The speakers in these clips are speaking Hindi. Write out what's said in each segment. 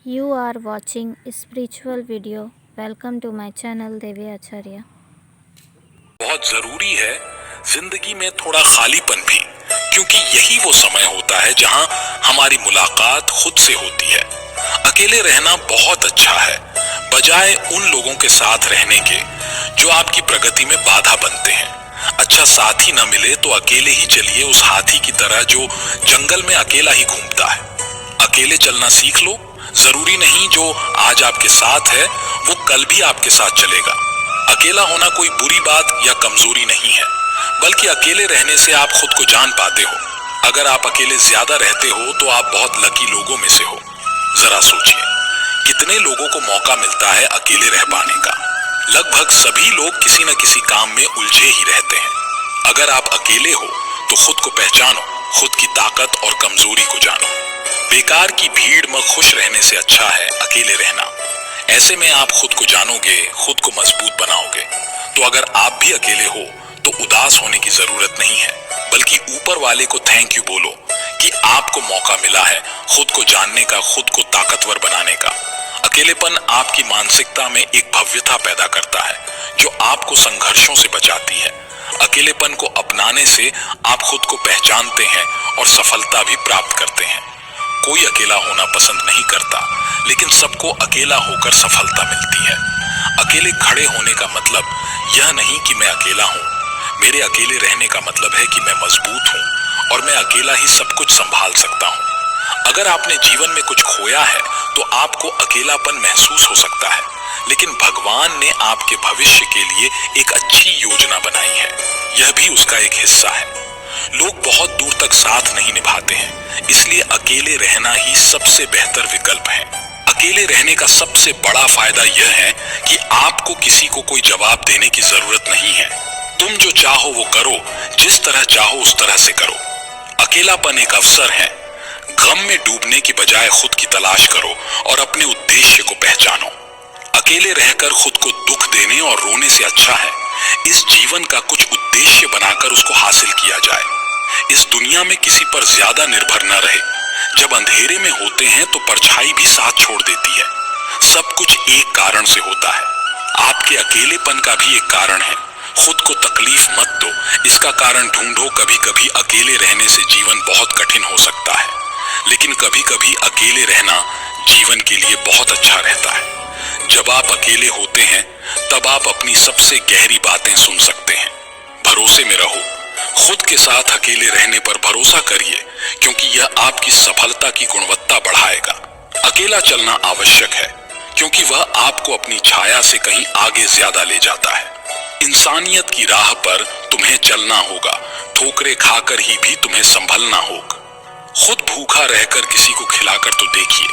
You are watching spiritual video. Welcome to my channel देवी आचार्य। बहुत जरूरी है जिंदगी में थोड़ा खालीपन भी, क्योंकि यही वो समय होता है जहां हमारी मुलाकात खुद से होती है। अकेले रहना बहुत अच्छा है, बजाय उन लोगों के साथ रहने के जो आपकी प्रगति में बाधा बनते हैं। अच्छा साथी न मिले तो अकेले ही चलिए, उस हाथी की तरह जो जंगल में अकेला ही घूमता है। अकेले चलना सीख लो। जरूरी नहीं जो आज आपके साथ है वो कल भी आपके साथ चलेगा। अकेला होना कोई बुरी बात या कमजोरी नहीं है, बल्कि अकेले रहने से आप खुद को जान पाते हो। अगर आप अकेले ज्यादा रहते हो तो आप बहुत लकी लोगों में से हो। जरा सोचिए, कितने लोगों को मौका मिलता है अकेले रह पाने का। लगभग सभी लोग किसी न किसी काम में उलझे ही रहते हैं। अगर आप अकेले हो तो खुद को पहचानो, खुद की ताकत और कमजोरी को जानो। बेकार की भीड़ में खुश रहने से अच्छा है अकेले रहना। ऐसे में आप खुद को जानोगे, खुद को मजबूत बनाओगे। तो अगर आप भी अकेले हो तो उदास होने की जरूरत नहीं है, बल्कि ऊपर वाले को थैंक यू बोलो कि आपको मौका मिला है खुद को जानने का, खुद को ताकतवर बनाने का। अकेलेपन आपकी मानसिकता में एक भव्यता पैदा करता है जो आपको संघर्षों से बचाती है। अकेलेपन को अपनाने से आप खुद को पहचानते हैं और सफलता भी प्राप्त करते हैं। कोई अकेला होना पसंद नहीं करता, लेकिन सबको अकेला होकर सफलता मिलती है। अकेले खड़े होने का मतलब यह नहीं कि मैं अकेला हूं। मेरे अकेले रहने का मतलब है कि मैं मजबूत हूं और मैं अकेला ही सब कुछ संभाल सकता हूं। अगर आपने जीवन में कुछ खोया है तो आपको अकेलापन महसूस हो सकता है, लेकिन भगवान ने आपके भविष्य के लिए एक अच्छी योजना बनाई है। यह भी उसका एक हिस्सा है। लोग बहुत दूर तक साथ नहीं निभाते हैं, इसलिए अकेले रहना ही सबसे बेहतर विकल्प है। अकेले रहने का सबसे बड़ा फायदा यह है कि आपको किसी को कोई जवाब देने की जरूरत नहीं है। तुम जो चाहो वो करो, जिस तरह चाहो उस तरह से करो। अकेलापन एक अवसर है। गम में डूबने की बजाय खुद की तलाश करो और अपने उद्देश्य को पहचानो। अकेले रहकर खुद को दुख देने और रोने से अच्छा है इस जीवन का कुछ उद्देश्य बनाकर उसको हासिल किया जाए। इस दुनिया में किसी पर ज्यादा निर्भर न रहे। जब अंधेरे में होते हैं तो परछाई भी साथ छोड़ देती है। सब कुछ एक कारण से होता है। आपके अकेलेपन का भी एक कारण है। खुद को तकलीफ मत दो, इसका कारण ढूंढो। कभी कभी अकेले रहने से जीवन बहुत कठिन हो सकता है, लेकिन कभी कभी अकेले रहना जीवन के लिए बहुत अच्छा रहता है। जब आप अकेले होते हैं तब आप अपनी सबसे गहरी बातें सुन सकते हैं। भरोसे में रहो। खुद के साथ अकेले रहने पर भरोसा करिए, क्योंकि यह आपकी सफलता की गुणवत्ता बढ़ाएगा। अकेला चलना आवश्यक है, क्योंकि वह आपको अपनी छाया से कहीं आगे ज्यादा ले जाता है। इंसानियत की राह पर तुम्हें चलना होगा, ठोकरें खाकर ही भी तुम्हें संभलना होगा। खुद भूखा रहकर किसी को खिलाकर तो देखिए,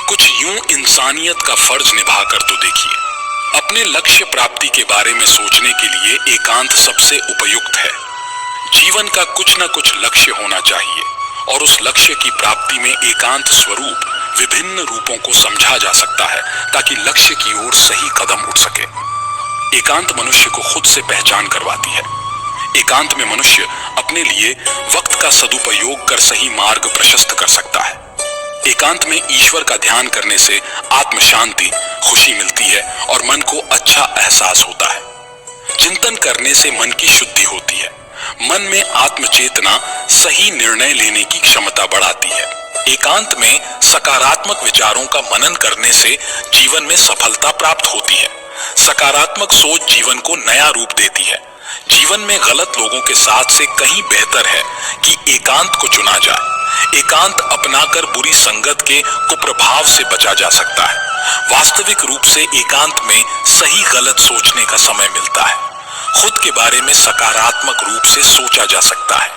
कुछ यूं इंसानियत का फर्ज निभाकर तो देखिए। अपने लक्ष्य प्राप्ति के बारे में सोचने के लिए एकांत सबसे उपयुक्त है। जीवन का कुछ न कुछ लक्ष्य होना चाहिए, और उस लक्ष्य की प्राप्ति में एकांत स्वरूप विभिन्न रूपों को समझा जा सकता है, ताकि लक्ष्य की ओर सही कदम उठ सके। एकांत मनुष्य को खुद से पहचान करवाती है। एकांत में मनुष्य अपने लिए वक्त का सदुपयोग कर सही मार्ग प्रशस्त कर सकता है। एकांत में ईश्वर का ध्यान करने से आत्म शांति, खुशी मिलती है और मन को अच्छा एहसास होता है। चिंतन करने से मन की शुद्धि होती है। मन में आत्म चेतना सही निर्णय लेने की क्षमता बढ़ाती है। एकांत में सकारात्मक विचारों का मनन करने से जीवन में सफलता प्राप्त होती है। सकारात्मक सोच जीवन को नया रूप देती है। जीवन में गलत लोगों के साथ से कहीं बेहतर है कि एकांत को चुना जाए। एकांत अपनाकर बुरी संगत के कुप्रभाव से बचा जा सकता है। वास्तविक रूप से एकांत में सही गलत सोचने का समय मिलता है। खुद के बारे में सकारात्मक रूप से सोचा जा सकता है।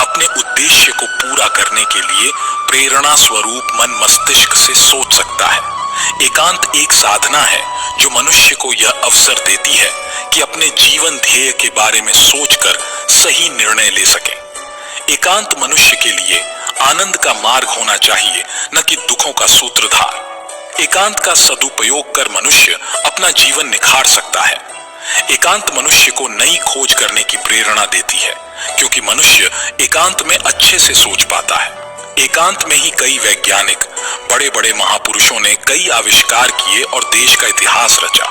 अपने उद्देश्य को पूरा करने के लिए प्रेरणा स्वरूप मन मस्तिष्क से सोच सकता है। एकांत एक साधना है जो मनुष्य को यह अवसर देती है कि अपने जीवन ध्येय के बारे में सोचकर सही निर्णय ले सके। एकांत मनुष्य के लिए आनंद का मार्ग होना चाहिए, न कि दुखों का सूत्रधार। एकांत का सदुपयोग कर मनुष्य अपना जीवन निखार सकता है। एकांत मनुष्य को नई खोज करने की प्रेरणा देती है, क्योंकि मनुष्य एकांत में अच्छे से सोच पाता है। एकांत में ही कई वैज्ञानिक, बड़े बड़े महापुरुषों ने कई आविष्कार किए और देश का इतिहास रचा।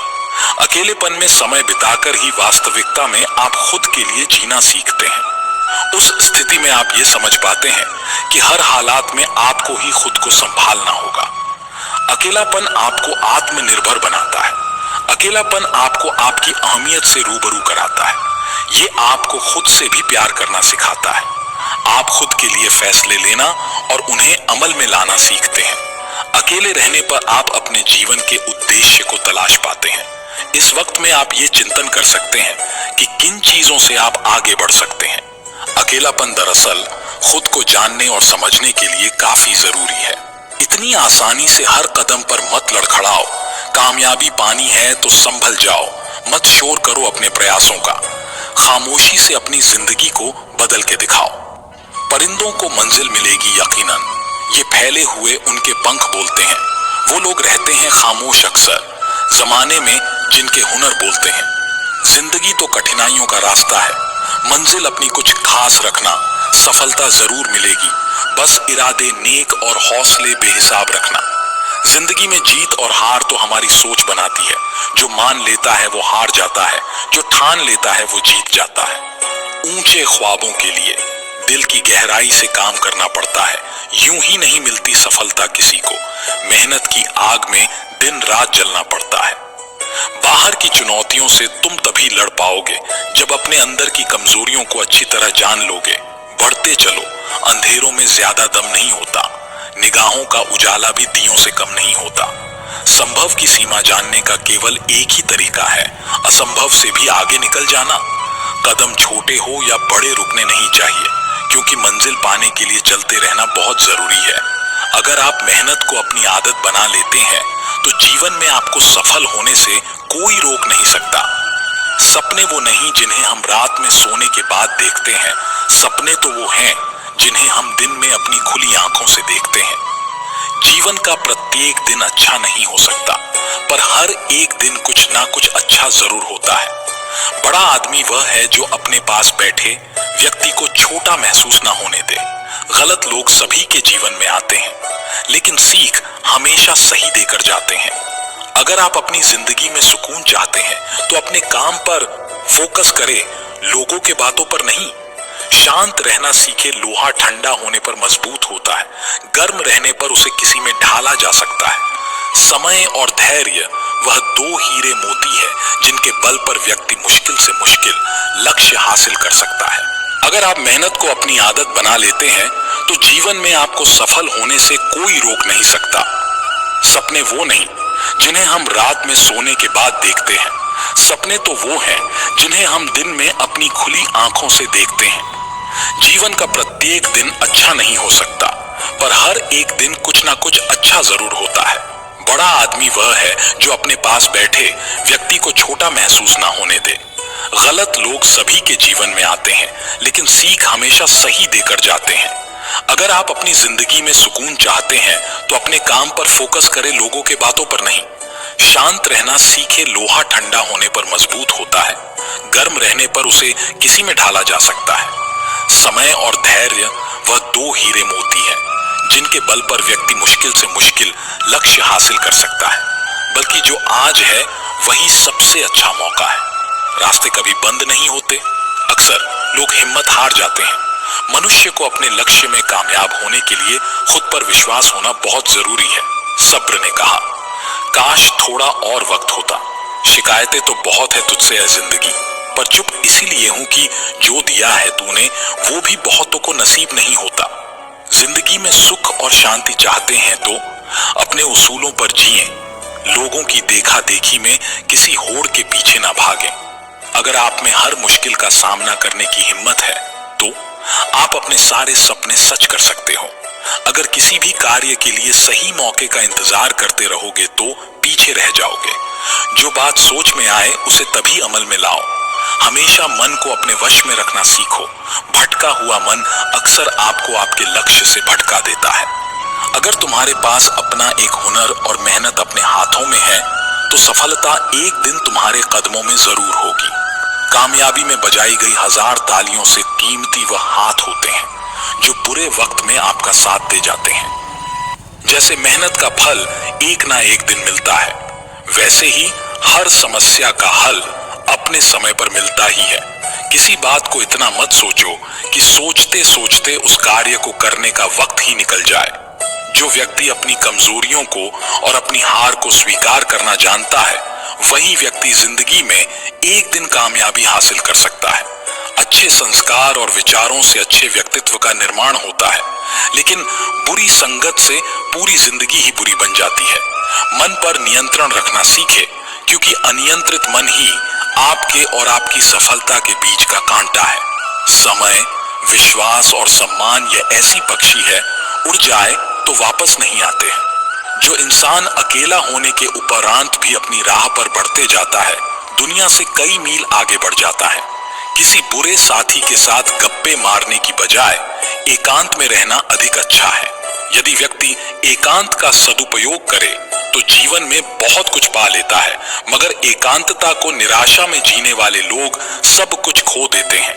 अकेलेपन में समय बिताकर ही वास्तविकता में आप खुद के लिए जीना सीखते हैं। उस स्थिति में आप ये समझ पाते हैं कि हर हालात में आपको ही खुद को संभालना होगा। अकेलापन आपको आत्मनिर्भर बनाता है। अकेलापन आपको आपकी अहमियत से रूबरू कराता है। ये आपको खुद से भी प्यार करना सिखाता है। आप खुद के लिए फैसले लेना और उन्हें अमल में लाना सीखते हैं। अकेले रहने पर आप अपने जीवन के उद्देश्य को तलाश पाते हैं। इस वक्त में आप ये चिंतन कर सकते हैं कि किन चीजों से आप आगे बढ़ सकते हैं। अकेलापन दरअसल खुद को जानने और समझने के लिए काफी जरूरी है। इतनी आसानी से हर कदम पर मत लड़खड़ाओ। कामयाबी पानी है तो संभल जाओ। मत शोर करो अपने प्रयासों का। खामोशी से अपनी जिंदगी को बदल के दिखाओ। परिंदों को मंजिल मिलेगी यकीनन, ये फैले हुए उनके पंख बोलते हैं। वो लोग रहते हैं खामोश अक्सर, जमाने में जिनके हुनर बोलते हैं। जिंदगी तो कठिनाइयों का रास्ता है, मंजिल अपनी कुछ खास रखना, सफलता जरूर मिलेगी। बस इरादे नेक और हौसले बेहिसाब रखना। जिंदगी में जीत और हार तो हमारी सोच बनाती है। जो मान लेता है वो हार जाता है, जो ठान लेता है वो जीत जाता है। ऊंचे ख्वाबों के लिए दिल की गहराई से काम करना पड़ता है। यूं ही नहीं मिलती सफलता किसी को। मेहनत की आग में दिन रात जलना पड़ता है। बाहर की चुनौतियों से तुम तभी लड़ पाओगे जब अपने अंदर की कमजोरियों को अच्छी तरह जान लोगे। बढ़ते चलो, अंधेरों में ज्यादा दम नहीं होता। निगाहों का उजाला भी दियों से कम नहीं होता। संभव की सीमा जानने का केवल एक ही तरीका है, असंभव से भी आगे निकल जाना। कदम छोटे हो या बड़े रुकने नहीं चाहिए, क्योंकि मंजिल पाने के लिए चलते रहना बहुत जरूरी है। अगर आप मेहनत को अपनी आदत बना लेते हैं तो जीवन में आपको सफल होने से कोई रोक नहीं सकता। सपने वो नहीं जिन्हें हम रात में सोने के बाद देखते हैं। सपने तो वो हैं जिन्हें हम दिन में अपनी खुली आंखों से देखते हैं। जीवन का प्रत्येक दिन अच्छा नहीं हो सकता, पर हर एक दिन कुछ ना कुछ अच्छा जरूर होता है। बड़ा आदमी वह है जो अपने पास बैठे व्यक्ति को छोटा महसूस ना होने दे। गलत लोग सभी के जीवन में आते हैं, लेकिन सीख हमेशा सही देकर जाते हैं। अगर आप अपनी जिंदगी में सुकून चाहते हैं तो अपने काम पर फोकस करें, लोगों के बातों पर नहीं। शांत रहना सीखे। लोहा ठंडा होने पर मजबूत होता है, गर्म रहने पर उसे किसी में ढाला जा सकता है। समय और धैर्य वह दो हीरे मोती है जिनके बल पर व्यक्ति मुश्किल से मुश्किल लक्ष्य हासिल कर सकता है। अगर आप मेहनत को अपनी आदत बना लेते हैं तो जीवन में आपको सफल होने से कोई रोक नहीं सकता। सपने वो नहीं जिन्हें हम रात में सोने के बाद देखते हैं। सपने तो वो हैं जिन्हें हम दिन में अपनी खुली आंखों से देखते हैं। जीवन का प्रत्येक दिन अच्छा नहीं हो सकता, पर हर एक दिन कुछ ना कुछ अच्छा जरूर होता है। बड़ा आदमी वह है जो अपने पास बैठे व्यक्ति को छोटा महसूस ना होने दे। गलत लोग सभी के जीवन में आते हैं, लेकिन सीख हमेशा सही देकर जाते हैं। अगर आप अपनी जिंदगी में सुकून चाहते हैं तो अपने काम पर फोकस करें, लोगों के बातों पर नहीं। शांत रहना सीखे। लोहा ठंडा होने पर मजबूत होता है, गर्म रहने पर उसे किसी में ढाला जा सकता है। समय और धैर्य वह दो हीरे मोती हैं जिनके बल पर व्यक्ति मुश्किल से मुश्किल लक्ष्य हासिल कर सकता है। बल्कि जो आज है वही सबसे अच्छा मौका है। रास्ते कभी बंद नहीं होते। अक्सर लोग हिम्मत हार जाते हैं। मनुष्य को अपने लक्ष्य में कामयाब होने के लिए खुद पर विश्वास होना बहुत जरूरी है। सब्र ने कहा, काश थोड़ा और वक्त होता। शिकायतें तो बहुत है तुझसे है जिंदगी, पर चुप इसीलिए हूं कि जो दिया है तूने वो भी बहुतों को नसीब नहीं होता। जिंदगी में सुख और शांति चाहते हैं तो अपने उसूलों पर जिएं। लोगों की देखा देखी में किसी होड़ के पीछे ना भागें। अगर आप में हर मुश्किल का सामना करने की हिम्मत है तो आप अपने सारे सपने सच कर सकते हो। अगर किसी भी कार्य के लिए सही मौके का इंतजार करते रहोगे तो पीछे रह जाओगे। जो बात सोच में आए उसे तभी अमल में लाओ। हमेशा मन को अपने वश में रखना सीखो। भटका हुआ मन अक्सर आपको आपके लक्ष्य से भटका देता है। अगर तुम्हारे पास अपना एक हुनर और मेहनत अपने हाथों में है तो सफलता एक दिन तुम्हारे कदमों में जरूर होगी। कामयाबी में बजाई गई 1000 तालियों से कीमती वह हाथ होते हैं जो बुरे वक्त में आपका साथ दे जाते हैं। जैसे मेहनत का फल एक ना एक दिन मिलता है, वैसे ही हर समस्या का हल अपने समय पर मिलता ही है। किसी बात को इतना मत सोचो कि सोचते सोचते उस कार्य को करने का वक्त ही निकल जाए। जो व्यक्ति अपनी कमजोरियों को और अपनी हार को स्वीकार करना जानता है, वही व्यक्ति जिंदगी में एक दिन कामयाबी हासिल कर सकता है। अच्छे संस्कार और विचारों से अच्छे व्यक्तित्व का निर्माण होता है, लेकिन बुरी संगत से पूरी जिंदगी ही बुरी बन जाती है। मन पर नियंत्रण रखना सीखे, क्योंकि अनियंत्रित मन ही आपके और आपकी सफलता के बीच का कांटा है। समय, विश्वास और सम्मान ये ऐसी पक्षी है, उड़ जाए तो वापस नहीं आते हैं। जो इंसान अकेला होने के उपरांत भी अपनी राह पर बढ़ते जाता है, दुनिया से कई मील आगे बढ़ जाता है। किसी बुरे साथी के साथ गप्पे मारने की बजाय एकांत में रहना अधिक अच्छा है। यदि व्यक्ति एकांत का सदुपयोग करे तो जीवन में बहुत कुछ पा लेता है, मगर एकांतता को निराशा में जीने वाले लोग सब कुछ खो देते हैं।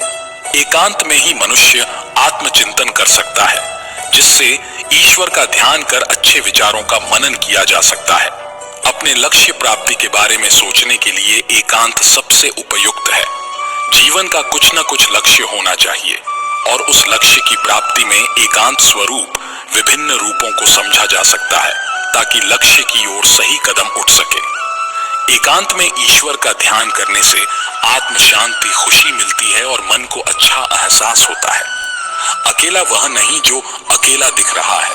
एकांत में ही मनुष्य आत्मचिंतन कर सकता है, जिससे ईश्वर का ध्यान कर अच्छे विचारों का मनन किया जा सकता है। अपने लक्ष्य प्राप्ति के बारे में सोचने के लिए एकांत सबसे उपयुक्त है। जीवन का कुछ न कुछ लक्ष्य होना चाहिए, और उस लक्ष्य की प्राप्ति में एकांत स्वरूप विभिन्न रूपों को समझा जा सकता है, ताकि लक्ष्य की ओर सही कदम उठ सके। एकांत में ईश्वर का ध्यान करने से आत्म शांति, खुशी मिलती है और मन को अच्छा एहसास होता है। अकेला वह नहीं जो अकेला दिख रहा है,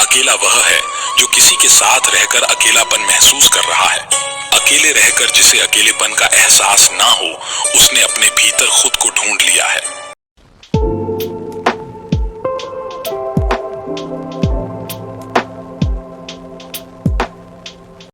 अकेला वह है जो किसी के साथ रहकर अकेलापन महसूस कर रहा है। अकेले रहकर जिसे अकेलेपन का एहसास ना हो, उसने अपने भीतर खुद को ढूंढ लिया है।